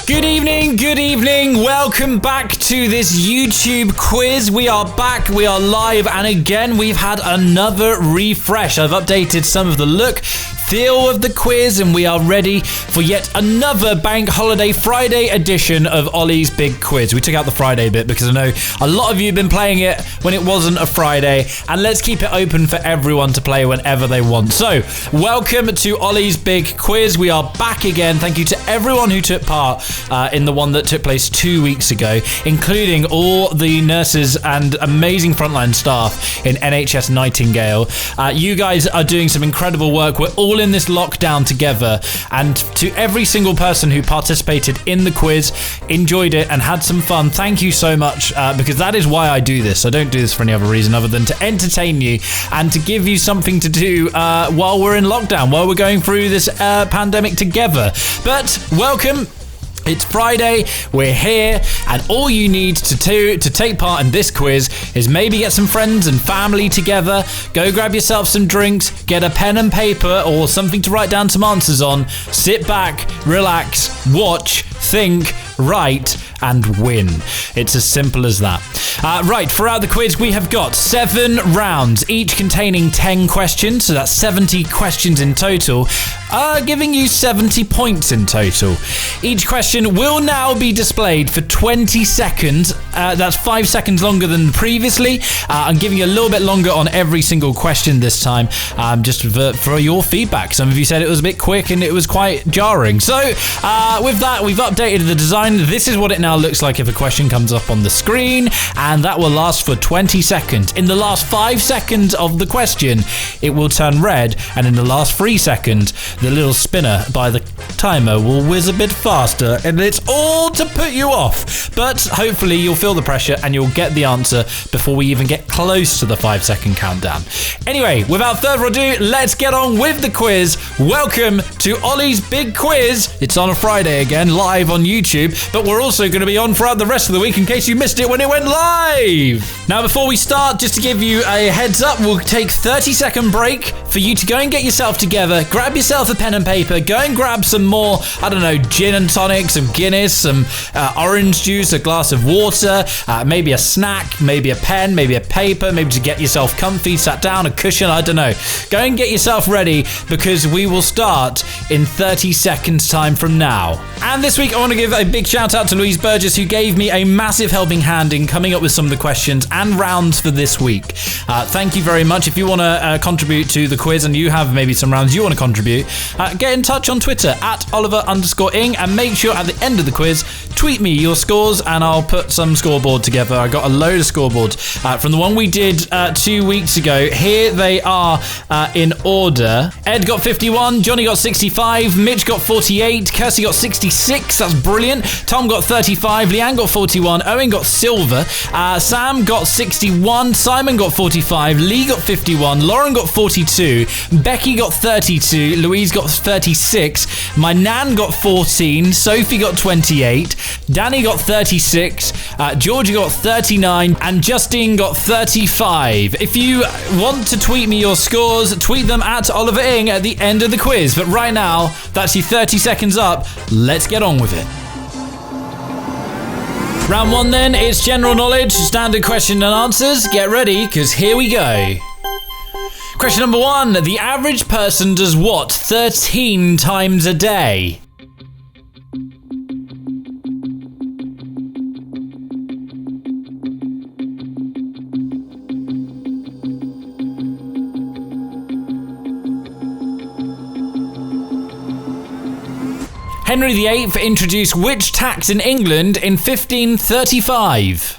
Good evening. Welcome back to this YouTube quiz. We are back, we are live, and again, we've had another refresh. I've updated some of the look, feel of the quiz, and we are ready for yet another Bank Holiday Friday edition of Ollie's Big Quiz. We took out the Friday bit because I know a lot of you have been playing it when it wasn't a Friday, and let's keep it open for everyone to play whenever they want. So, welcome to Ollie's Big Quiz. We are back again. Thank you to everyone who took part in the one that took place 2 weeks ago, including all the nurses and amazing frontline staff in NHS Nightingale. You guys are doing some incredible work. We're all in this lockdown together, and to every single person who participated in the quiz, enjoyed it and had some fun, thank you so much, because that is why I do this. I don't do this for any other reason other than to entertain you and to give you something to do while we're in lockdown, while we're going through this pandemic together. But welcome. It's Friday, we're here, and all you need to take part in this quiz is maybe get some friends and family together, go grab yourself some drinks, get a pen and paper or something to write down some answers on, sit back, relax, watch, think, write, and win. It's as simple as that. Right, throughout the quiz, we have got 7 rounds, each containing 10 questions, so that's 70 questions in total, giving you 70 points in total. Each question will now be displayed for 20 seconds. That's 5 seconds longer than previously. I'm giving you a little bit longer on every single question this time, just for your feedback. Some of you said it was a bit quick and it was quite jarring. So, with that, we've updated the design. This is what it now looks like if a question comes up on the screen, and that will last for 20 seconds. In the last 5 seconds of the question, it will turn red, and in the last 3 seconds, the little spinner by the timer will whiz a bit faster, and it's all to put you off. But hopefully you'll feel the pressure and you'll get the answer before we even get close to the 5-second countdown. Anyway, without further ado, let's get on with the quiz. Welcome to Ollie's Big Quiz. It's on a Friday again, live on YouTube, but we're also going to be on throughout the rest of the week in case you missed it when it went live. Now, before we start, just to give you a heads up, we'll take 30-second break for you to go and get yourself together, grab yourself a pen and paper, go and grab some more, I don't know, gin and tonic, some Guinness, some orange juice, a glass of water, maybe a snack, maybe a pen, maybe a paper, maybe to get yourself comfy, sat down, a cushion, I don't know. Go and get yourself ready because we will start in 30 seconds time from now. And this week I want to give a big shout out to Louise Burgess, who gave me a massive helping hand in coming up with some of the questions and rounds for this week. Thank you very much. If you want to contribute to the quiz and you have maybe some rounds you want to contribute, get in touch on Twitter at Oliver_ing, and make sure at the end of the quiz, tweet me your scores and I'll put some scoreboard together. I got a load of scoreboards from the one we did 2 weeks ago. Here they are in order. Ed got 51, Johnny got 65, Mitch got 48, Kirsty got 66, that's brilliant. Tom got 35, Leanne got 41, Owen got silver, Sam got 61, Simon got 45, Lee got 51, Lauren got 42, Becky got 32, Louise got 36, my nan got 14, Sophie got 28, Danny got 36, Georgia got 39, and Justine got 35. If you want to tweet me your scores, tweet them at Oliver Ing at the end of the quiz. But right now, that's your 30 seconds up. Let's get on with it. Round 1 then, it's general knowledge, standard question and answers. Get ready, because here we go. Question number 1. The average person does what 13 times a day? Henry VIII introduced which tax in England in 1535?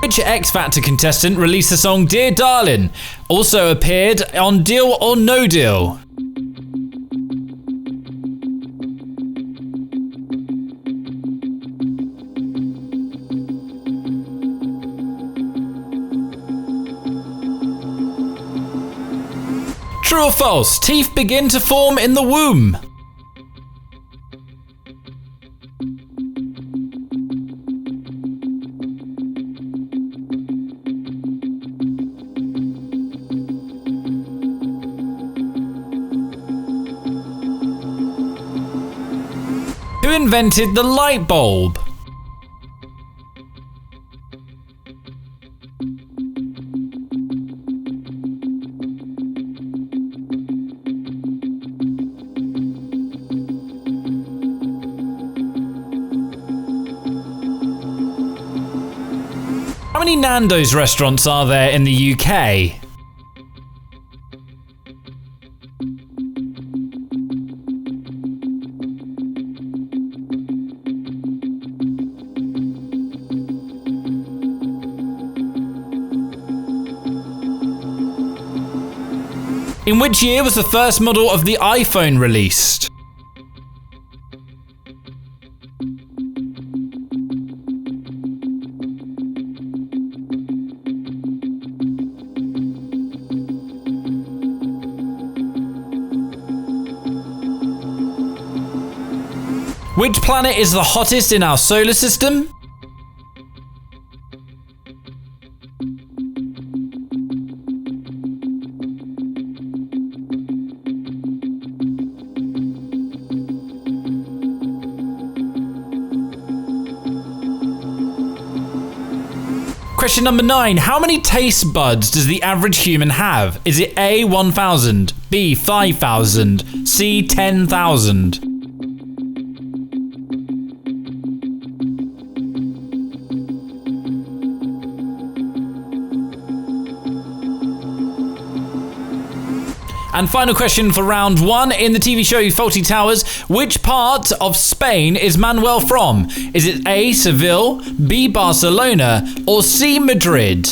Which X Factor contestant released the song Dear Darling? Also appeared on Deal or No Deal? True or false? Teeth begin to form in the womb. Who invented the light bulb? How many Nando's restaurants are there in the UK? In which year was the first model of the iPhone released? Which planet is the hottest in our solar system? Question number 9. How many taste buds does the average human have? Is it A, 1,000, B, 5,000, C, 10,000? And final question for round 1. In the TV show Fawlty Towers, which part of Spain is Manuel from? Is it A, Seville, B, Barcelona, or C, Madrid?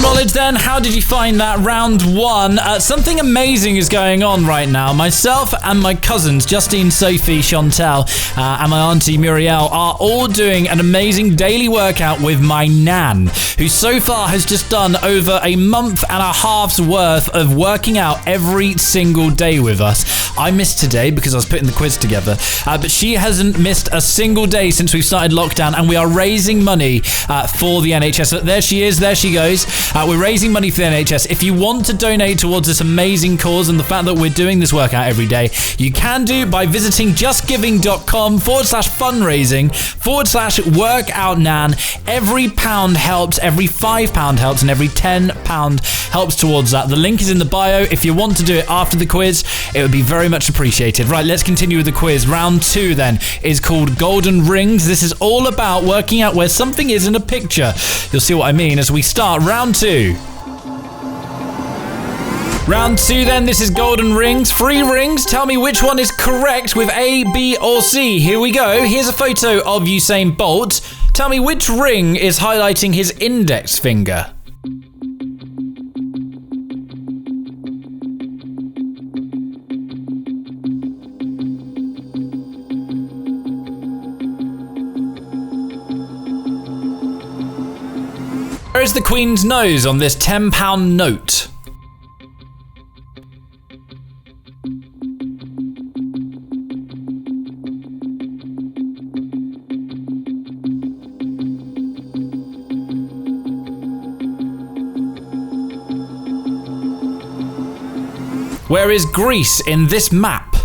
Knowledge then, how did you find that round 1? Something amazing is going on right now. Myself and my cousins, Justine, Sophie, Chantal, and my auntie Muriel are all doing an amazing daily workout with my nan, who so far has just done over a month and a half's worth of working out every single day with us. I missed today because I was putting the quiz together, but she hasn't missed a single day since we've started lockdown, and we are raising money for the NHS. So there she is, there she goes. We're raising money for the NHS. If you want to donate towards this amazing cause and the fact that we're doing this workout every day, you can do by visiting justgiving.com/fundraising/workoutnan. Every pound helps, every £5 helps, and every £10 helps towards that. The link is in the bio. If you want to do it after the quiz, it would be very much appreciated. Right, let's continue with the quiz. Round 2 then is called Golden Rings. This is all about working out where something is in a picture. You'll see what I mean as we start round 2. Round 2 then, this is Golden Rings. 3 rings, tell me which one is correct with A, B or C. Here we go. Here's a photo of Usain Bolt. Tell me which ring is highlighting his index finger. Where is the Queen's nose on this £10 note? Where is Greece in this map?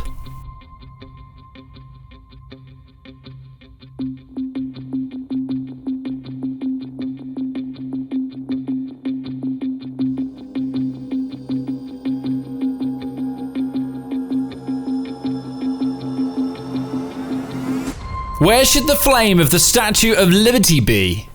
Where should the flame of the Statue of Liberty be?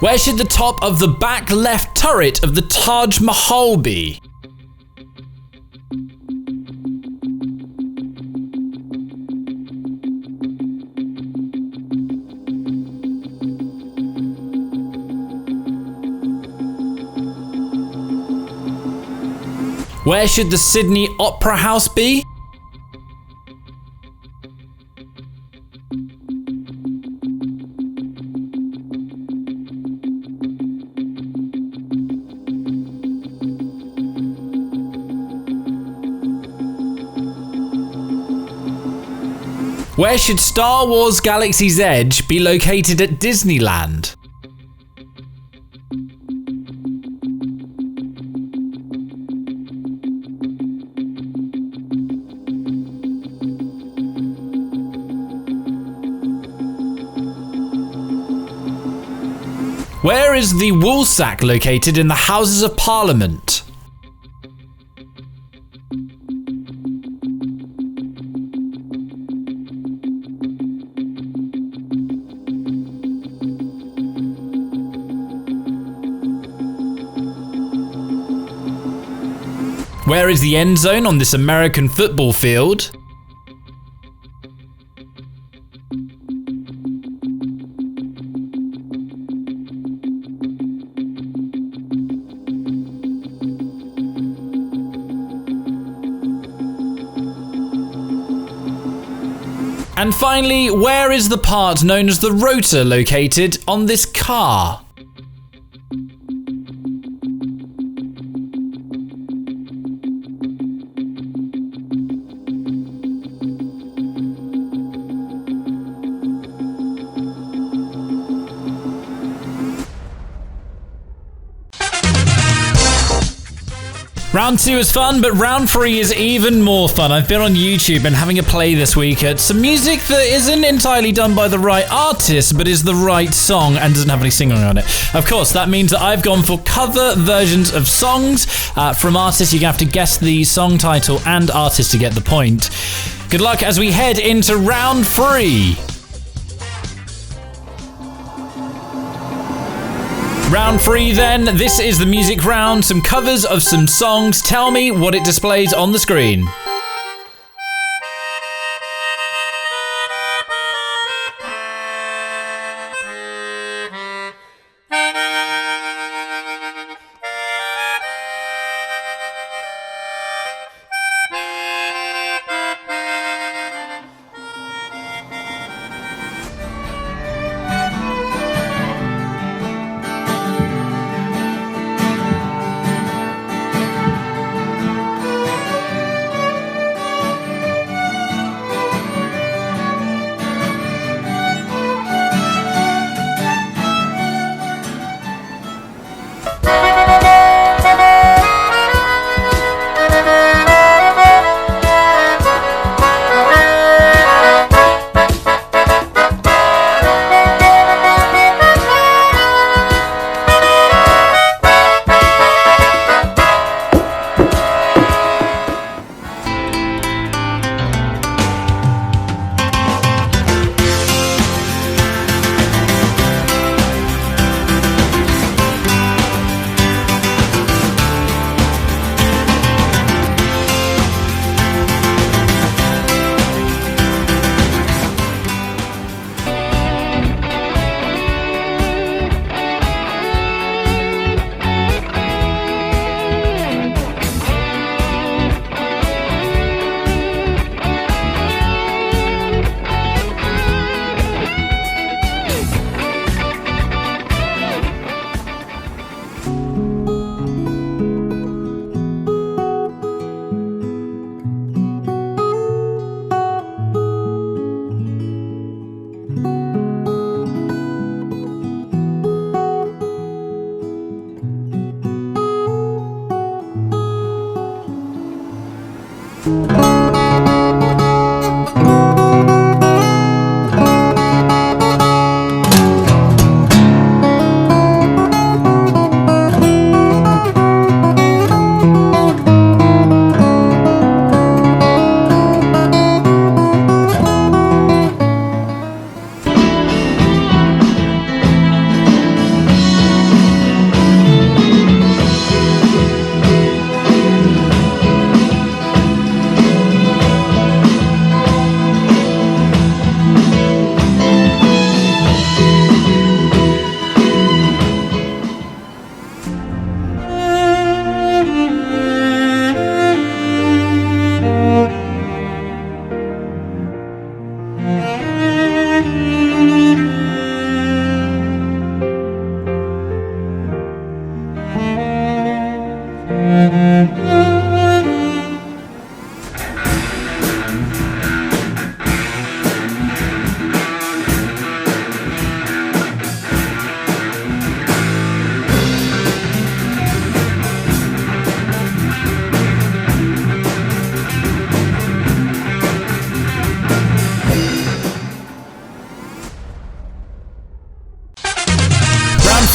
Where should the top of the back left turret of the Taj Mahal be? Where should the Sydney Opera House be? Where should Star Wars Galaxy's Edge be located at Disneyland? Where is the woolsack located in the Houses of Parliament? Where is the end zone on this American football field? And finally, where is the part known as the rotor located on this car? Round 2 is fun, but round 3 is even more fun. I've been on YouTube and having a play this week at some music that isn't entirely done by the right artist, but is the right song and doesn't have any singing on it. Of course, that means that I've gone for cover versions of songs from artists. You're going to have to guess the song title and artist to get the point. Good luck as we head into round 3. Round 3 then, this is the music round, some covers of some songs. Tell me what it displays on the screen.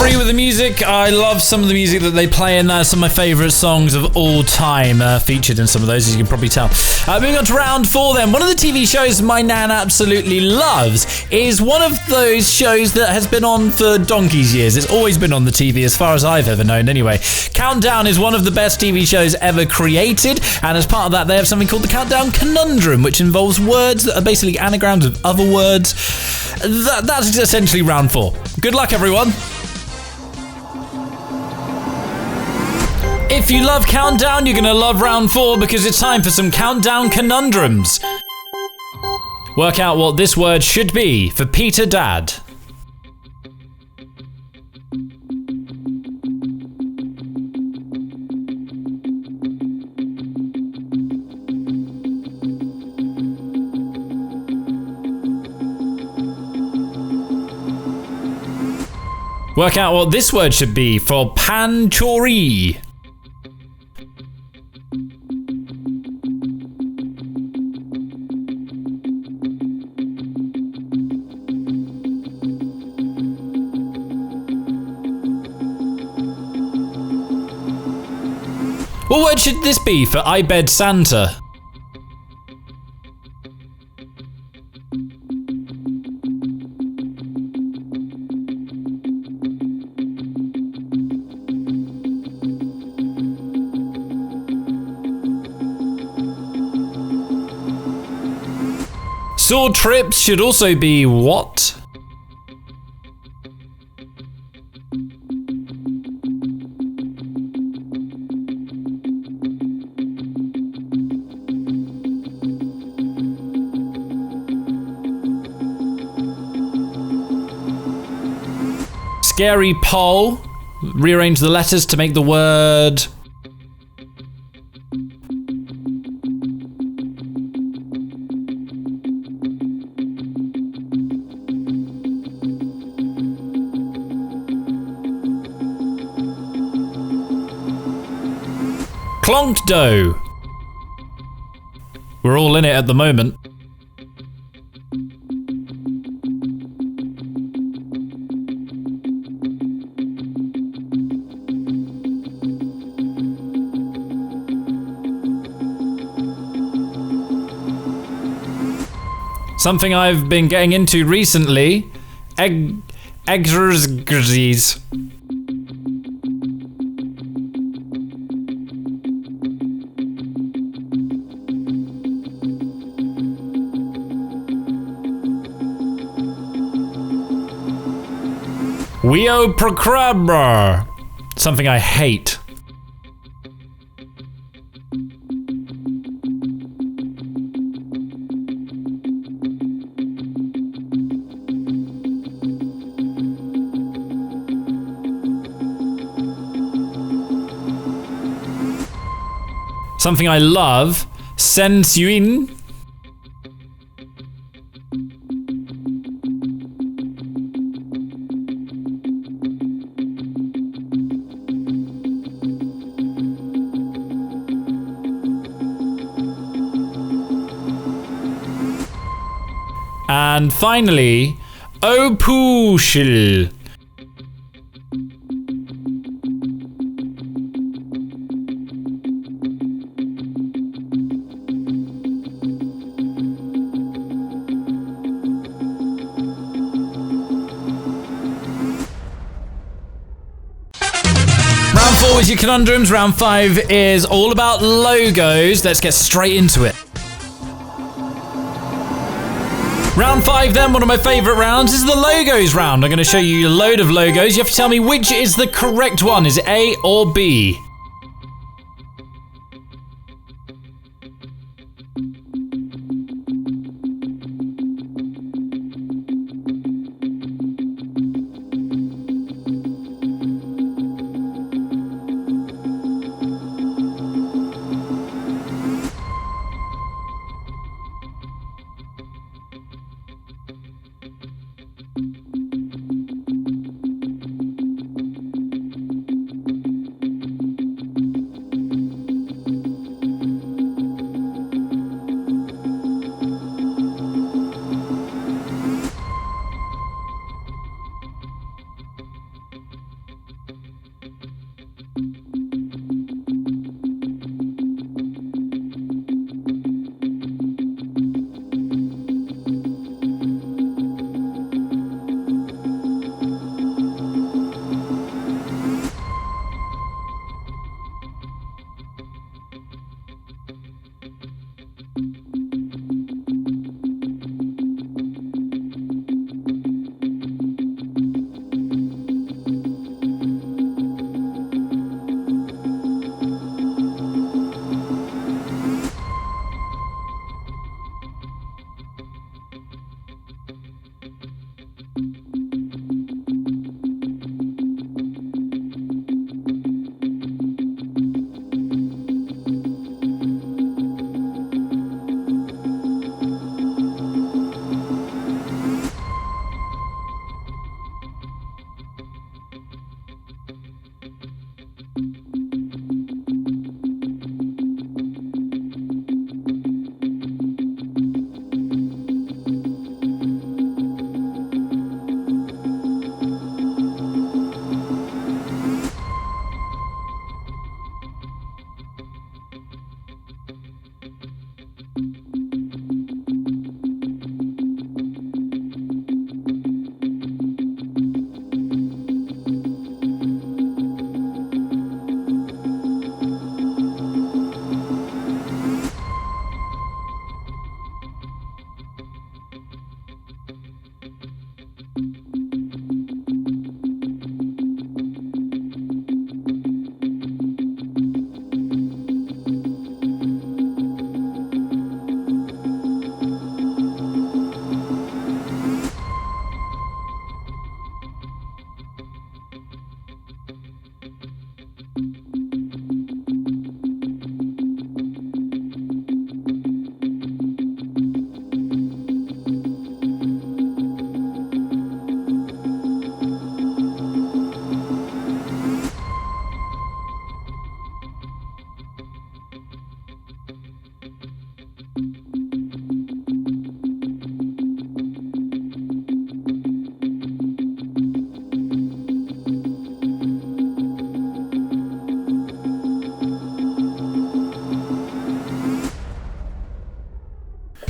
FRI with the music. I love some of the music that they play in there. Some of my favourite songs of all time featured in some of those, as you can probably tell. Moving on to round 4 then. One of the TV shows my nan absolutely loves is one of those shows that has been on for donkey's years. It's always been on the TV as far as I've ever known anyway. Countdown is one of the best TV shows ever created, and as part of that they have something called the Countdown Conundrum, which involves words that are basically anagrams of other words. That's essentially round 4. Good luck, everyone. If you love Countdown, you're going to love round 4 because it's time for some Countdown Conundrums. Work out what this word should be for Peter Dad. Work out what this word should be for Panchori. What word should this be for I Bed Santa? Sword trips should also be what? Scary pole. Rearrange the letters to make the word. Clonked dough. We're all in it at the moment. Something I've been getting into recently. Eggs. Weoprocrabra. Something I hate. Something I love. Sensuin. And finally, Opushil. Round 4 is your conundrums. Round 5 is all about logos. Let's get straight into it. Round 5 then, one of my favourite rounds, is the logos round. I'm going to show you a load of logos. You have to tell me which is the correct one. Is it A or B?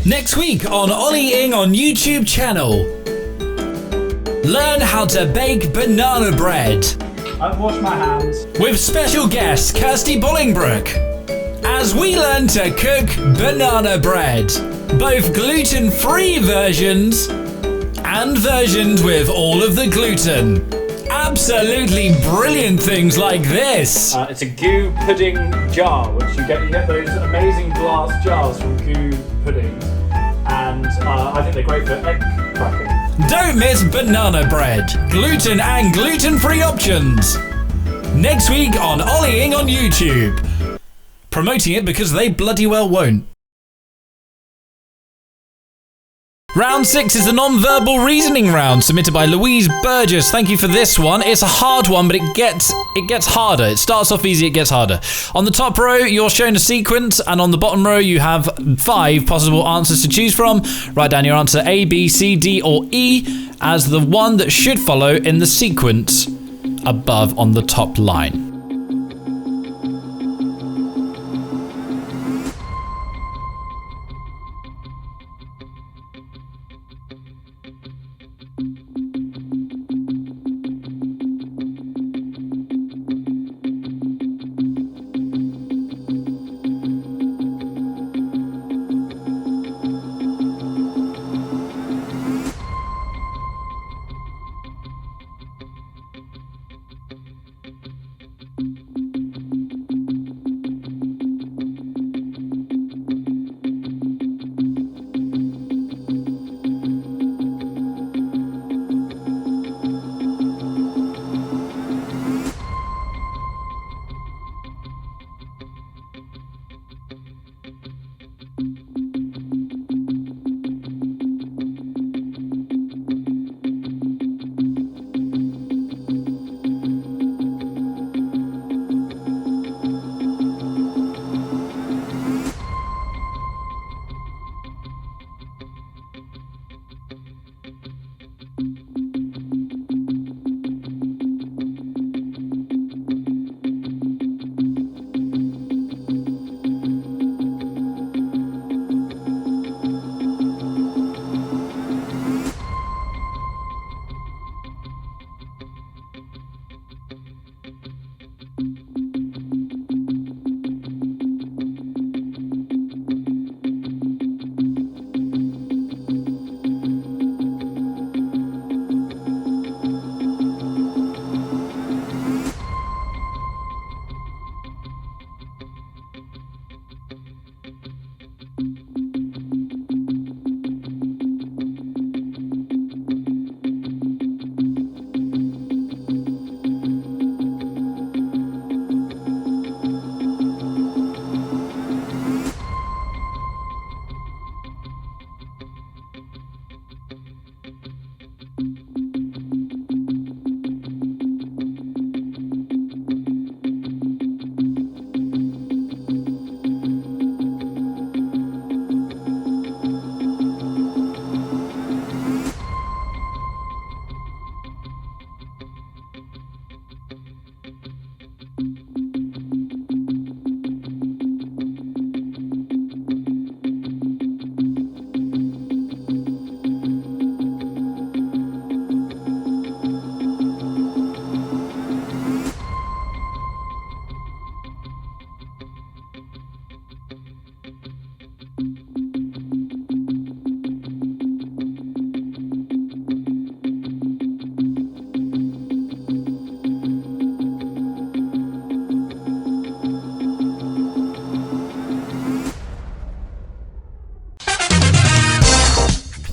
Next week on Ollie on YouTube channel, learn how to bake banana bread. I've washed my hands. With special guest Kirsty Bolingbroke, as we learn to cook banana bread. Both gluten-free versions and versions with all of the gluten. Absolutely brilliant things like this. It's a goo pudding jar, which you get those amazing glass jars from goo puddings, and I think they're great for egg cracking. Don't miss banana bread, gluten and gluten-free options. Next week on Ollieing on YouTube. Promoting it because they bloody well won't. Round 6 is the non-verbal reasoning round submitted by Louise Burgess. Thank you for this one. It's a hard one, but it gets harder. It starts off easy, it gets harder. On the top row, you're shown a sequence, and on the bottom row, you have 5 possible answers to choose from. Write down your answer A, B, C, D, or E as the one that should follow in the sequence above on the top line.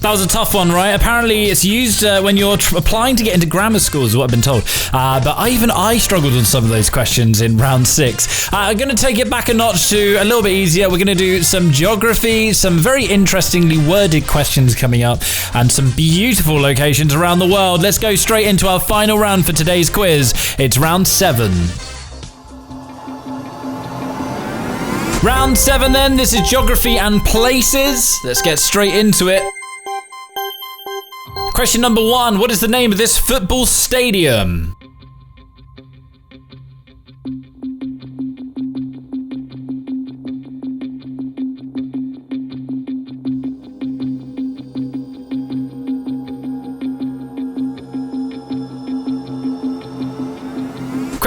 That was a tough one, right? Apparently it's used when you're applying to get into grammar schools, is what I've been told. But even I struggled with some of those questions in round 6. I'm going to take it back a notch to a little bit easier. We're going to do some geography, some very interestingly worded questions coming up, and some beautiful locations around the world. Let's go straight into our final round for today's quiz. It's round 7. Round 7 then, this is geography and places. Let's get straight into it. Question number 1, what is the name of this football stadium?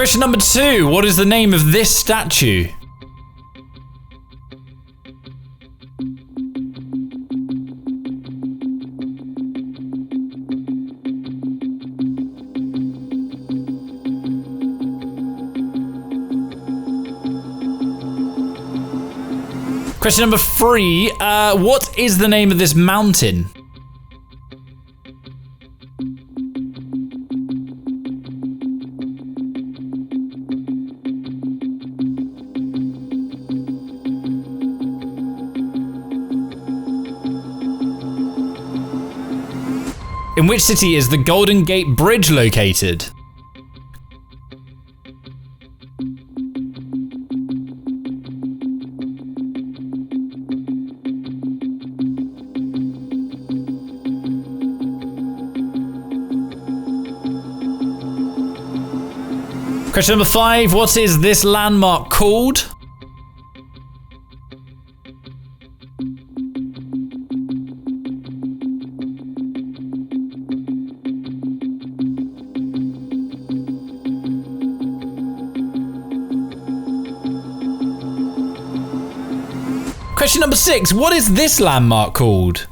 Question number 2. What is the name of this statue? Question number 3. What is the name of this mountain? In which city is the Golden Gate Bridge located? Question number 5. What is this landmark called? Question number 6. What is this landmark called?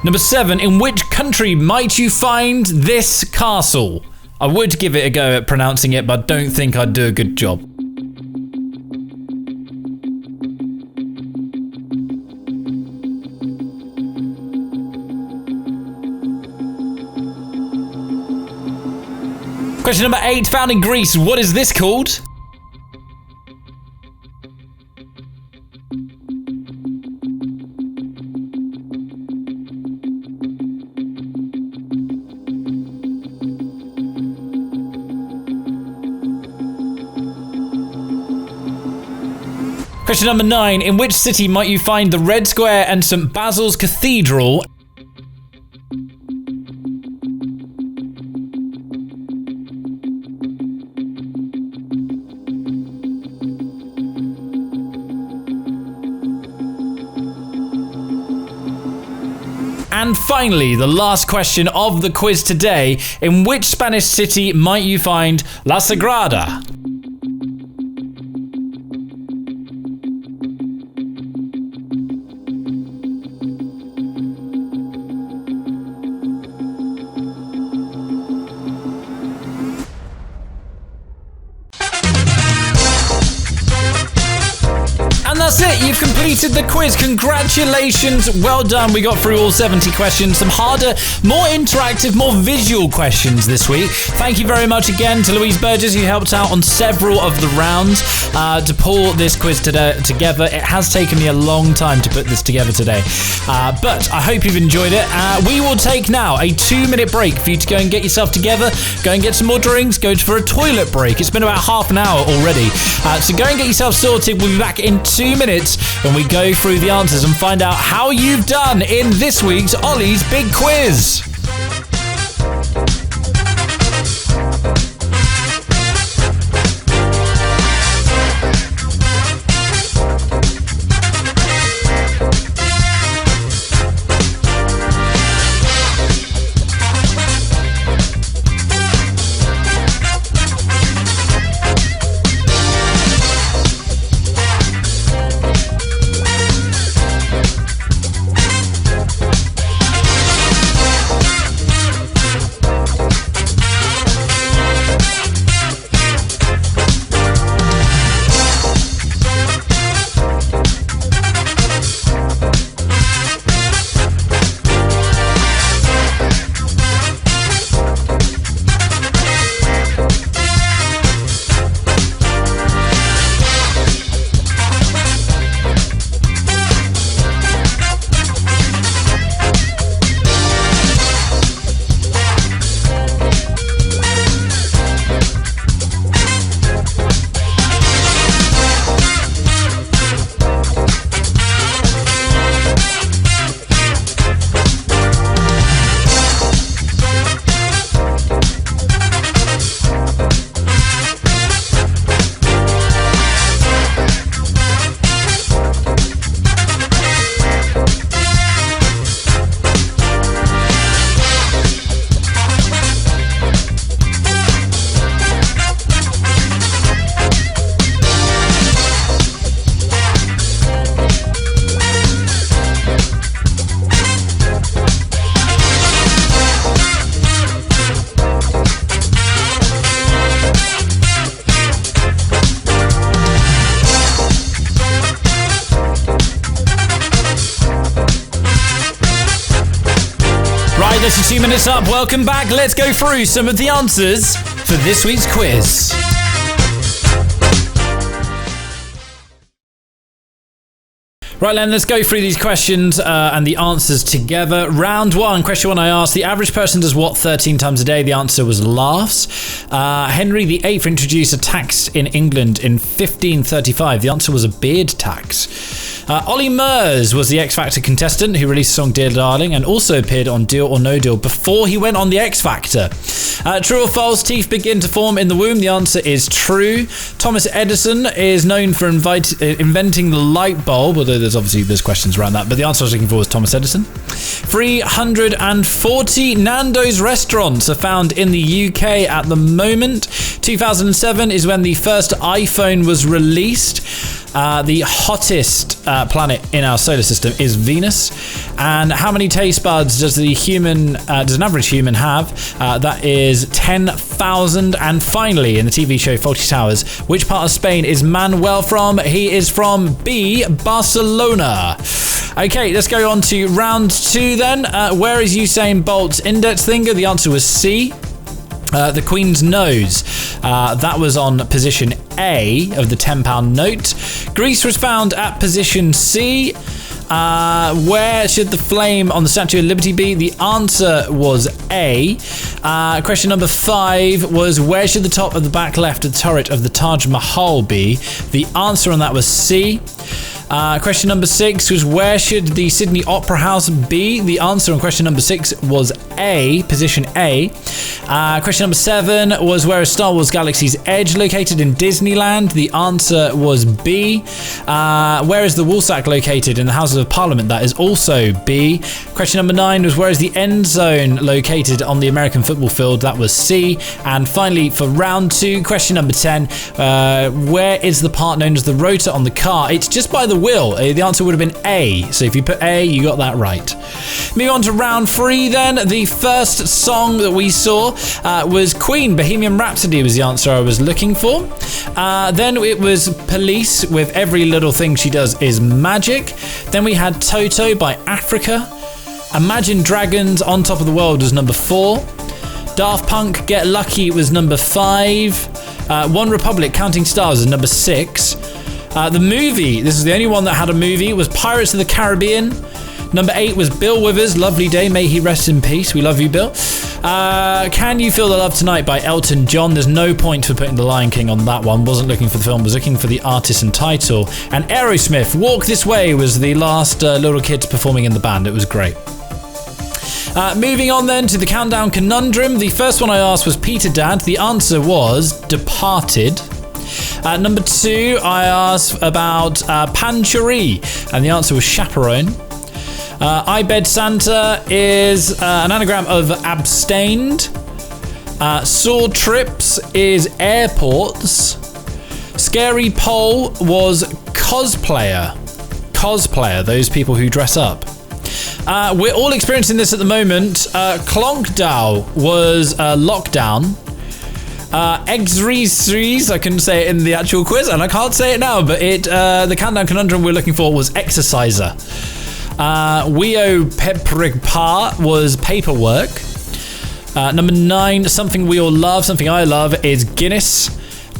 Number 7. In which country might you find this castle? I would give it a go at pronouncing it, but don't think I'd do a good job. Question number 8, found in Greece. What is this called? Question number 9, in which city might you find the Red Square and St. Basil's Cathedral? And finally, the last question of the quiz today. In which Spanish city might you find La Sagrada? That's it, you've completed the quiz. Congratulations, well done. We got through all 70 questions, some harder, more interactive, more visual questions this week. Thank you very much again to Louise Burgess, who helped out on several of the rounds to pull this quiz together. It has taken me a long time to put this together today, but I hope you've enjoyed it. We will take now a 2-minute break for you to go and get yourself together, go and get some more drinks, go for a toilet break. It's been about half an hour already, so go and get yourself sorted. We'll be back in 2 minutes when we go through the answers and find out how you've done in this week's Ollie's Big Quiz. 2 minutes up. Welcome back. Let's go through some of the answers for this week's quiz. Right, Len, let's go through these questions and the answers together. Round one, question one I asked, the average person does what 13 times a day? The answer was laughs. Henry VIII introduced a tax in England in 1535. The answer was a beard tax. Ollie Murs was the X Factor contestant who released the song Dear Darling and also appeared on Deal or No Deal before he went on the X Factor. True or false, teeth begin to form in the womb? The answer is true. Thomas Edison is known for inventing the light bulb, although there's questions around that, but the answer I was looking for was Thomas Edison. 340 Nando's restaurants are found in the UK at the moment. 2007 is when the first iPhone was released. The hottest planet in our solar system is Venus. And how many taste buds does an average human have? That is 10,000. And finally, in the TV show Fawlty Towers, which part of Spain is Manuel from? He is from B, Barcelona. Okay, let's go on to round two then. Where is Usain Bolt's index finger? The answer was C. The Queen's nose. That was on position A of the £10 note. Greece was found at position C. Where should the flame on the Statue of Liberty be? The answer was A. Question number 5 was, where should the top of the back left of the turret of the Taj Mahal be? The answer on that was C. Question number 6 was, where should the Sydney Opera House be? The answer on question number 6 was A, position A. Question number 7 was, where is Star Wars Galaxy's Edge located in Disneyland? The answer was B. Where is the Woolsack located? In the Houses of Parliament. That is also B. Question number 9 was, where is the end zone located on the American football field? That was C. And finally, for round 2, question number 10, where is the part known as the rotor on the car? It's just by the wheel. The answer would have been A. So if you put A, you got that right. Moving on to round 3 then. The first song that we saw was Queen. Bohemian Rhapsody was the answer I was looking for. Then it was Police with Every Little Thing She Does Is Magic. Then we had Toto by Africa. Imagine Dragons On Top of the World was number 4. Daft Punk Get Lucky was number 5. One Republic Counting Stars is number 6. The movie, this is the only one that had a movie, was Pirates of the Caribbean. Number 8 was Bill Withers, Lovely Day, May He Rest in Peace. We love you, Bill. Can You Feel the Love Tonight by Elton John. There's no point for putting The Lion King on that one. Wasn't looking for the film, was looking for the artist and title. And Aerosmith, Walk This Way was the last little kids performing in the band. It was great. Moving on then to the Countdown Conundrum. The first one I asked was Peter Dad. The answer was Departed. Number 2, I asked about Pancherie, and the answer was Chaperone. I Bet Santa is an anagram of abstained. Sore Trips is airports. Scary Poll was cosplayer. Cosplayer, those people who dress up. We're all experiencing this at the moment. Clonkdow was lockdown. Exries, I couldn't say it in the actual quiz, and I can't say it now, but the Countdown Conundrum we're looking for was exerciser. Weo Peprigpa was paperwork. Number 9, something we all love, something I love, is Guinness.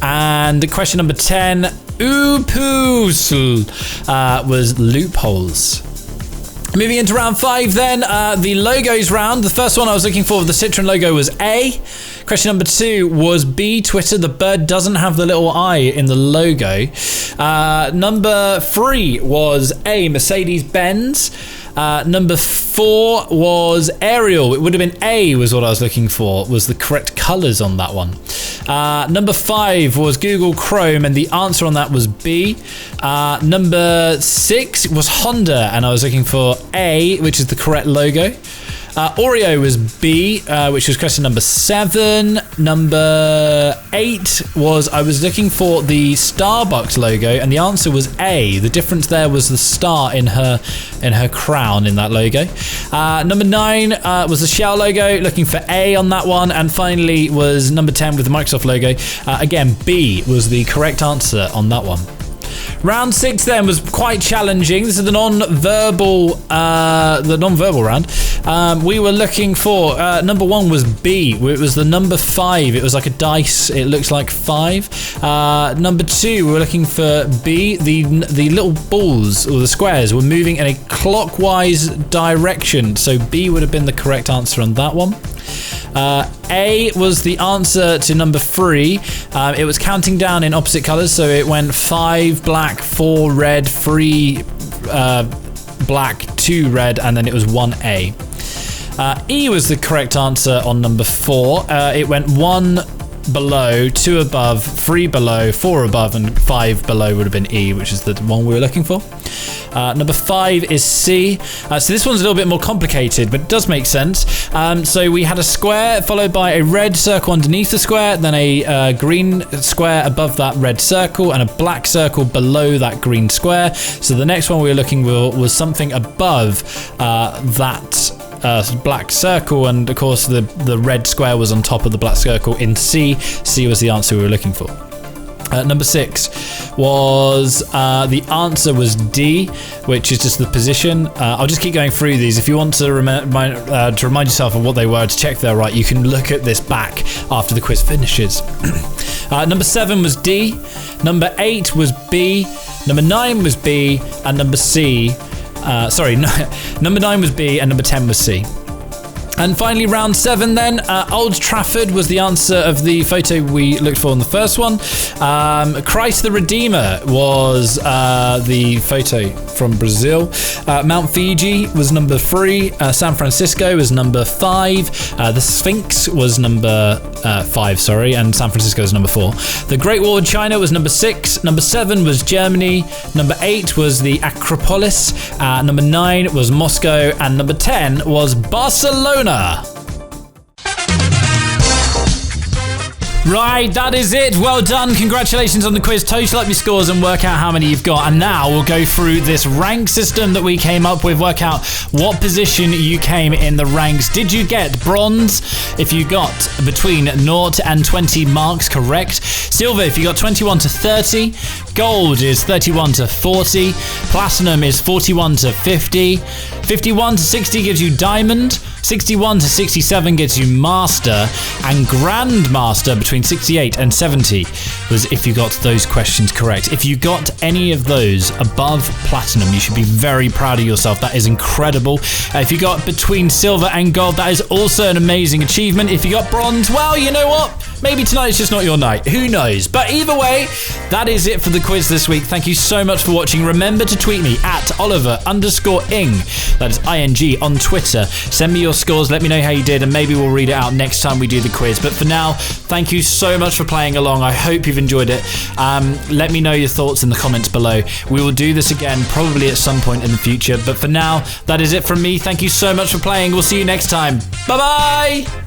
And question number 10, Oopusl, was loopholes. Moving into round 5 then, the logos round. The first one I was looking for, the Citroen logo, was A. Question number 2 was B, Twitter. The bird doesn't have the little I in the logo. Number 3 was A, Mercedes-Benz. Number 4 was Ariel. It would have been A was what I was looking for, was the correct colours on that one. Number 5 was Google Chrome, and the answer on that was B. Number 6 was Honda, and I was looking for A, which is the correct logo. Oreo was B, which was question number 7. Number 8 was, I was looking for the Starbucks logo, and the answer was A. The difference there was the star in her crown in that logo. Number 9 was the Shell logo, looking for A on that one. And finally was number 10 with the Microsoft logo. Again, B was the correct answer on that one. Round 6 then was quite challenging. This is the non-verbal round. We were looking for number 1 was B. It was the number 5. It was like a dice. It looks like 5. Number 2, we were looking for B. The little balls or the squares were moving in a clockwise direction. So B would have been the correct answer on that one. A was the answer to number 3. It was counting down in opposite colours, so it went 5 black, 4 red, 3 black, 2 red, and then it was 1A. E was the correct answer on number 4. It went 1 below, 2 above, 3 below, 4 above, and 5 below would have been E, which is the one we were looking for. Number 5 is C. So this one's a little bit more complicated, but it does make sense. So we had a square followed by a red circle underneath the square, then a green square above that red circle, and a black circle below that green square. So the next one we were looking for was something above that black circle, and of course the red square was on top of the black circle in C. C was the answer we were looking for. Number 6 was the answer was D, which is just the position. I'll just keep going through these. If you want to remind yourself of what they were, to check they're right, you can look at this back after the quiz finishes. Number 7 was D. Number 8 was B. Number 9 was B, and number C. Number 9 was B, and number 10 was C. And finally, round 7 then, Old Trafford was the answer of the photo we looked for in the first one. Christ the Redeemer was the photo from Brazil. Mount Fiji was number 3. San Francisco was number 5. The Sphinx was number 5, and San Francisco was number 4. The Great Wall of China was number 6. Number 7 was Germany. Number 8 was the Acropolis. Number 9 was Moscow. And number 10 was Barcelona. Right, that is it. Well done. Congratulations on the quiz. Total up your scores and work out how many you've got. And now we'll go through this rank system that we came up with. Work out what position you came in the ranks. Did you get bronze if you got between 0 and 20 marks correct? Silver if you got 21 to 30. Gold is 31 to 40. Platinum is 41 to 50. 51 to 60 gives you diamond. 61 to 67 gets you master, and grandmaster between 68 and 70 was if you got those questions correct. If you got any of those above platinum, you should be very proud of yourself. That is incredible. If you got between silver and gold, that is also an amazing achievement. If you got bronze, well, you know what? Maybe tonight's just not your night. Who knows? But either way, that is it for the quiz this week. Thank you so much for watching. Remember to tweet me at Oliver_ing. That is ING on Twitter. Send me your scores. Let me know how you did, and maybe we'll read it out next time we do the quiz. But for now, thank you so much for playing along. I hope you've enjoyed it. Let me know your thoughts in the comments below. We will do this again probably at some point in the future. But for now, that is it from me. Thank you so much for playing. We'll see you next time. Bye-bye!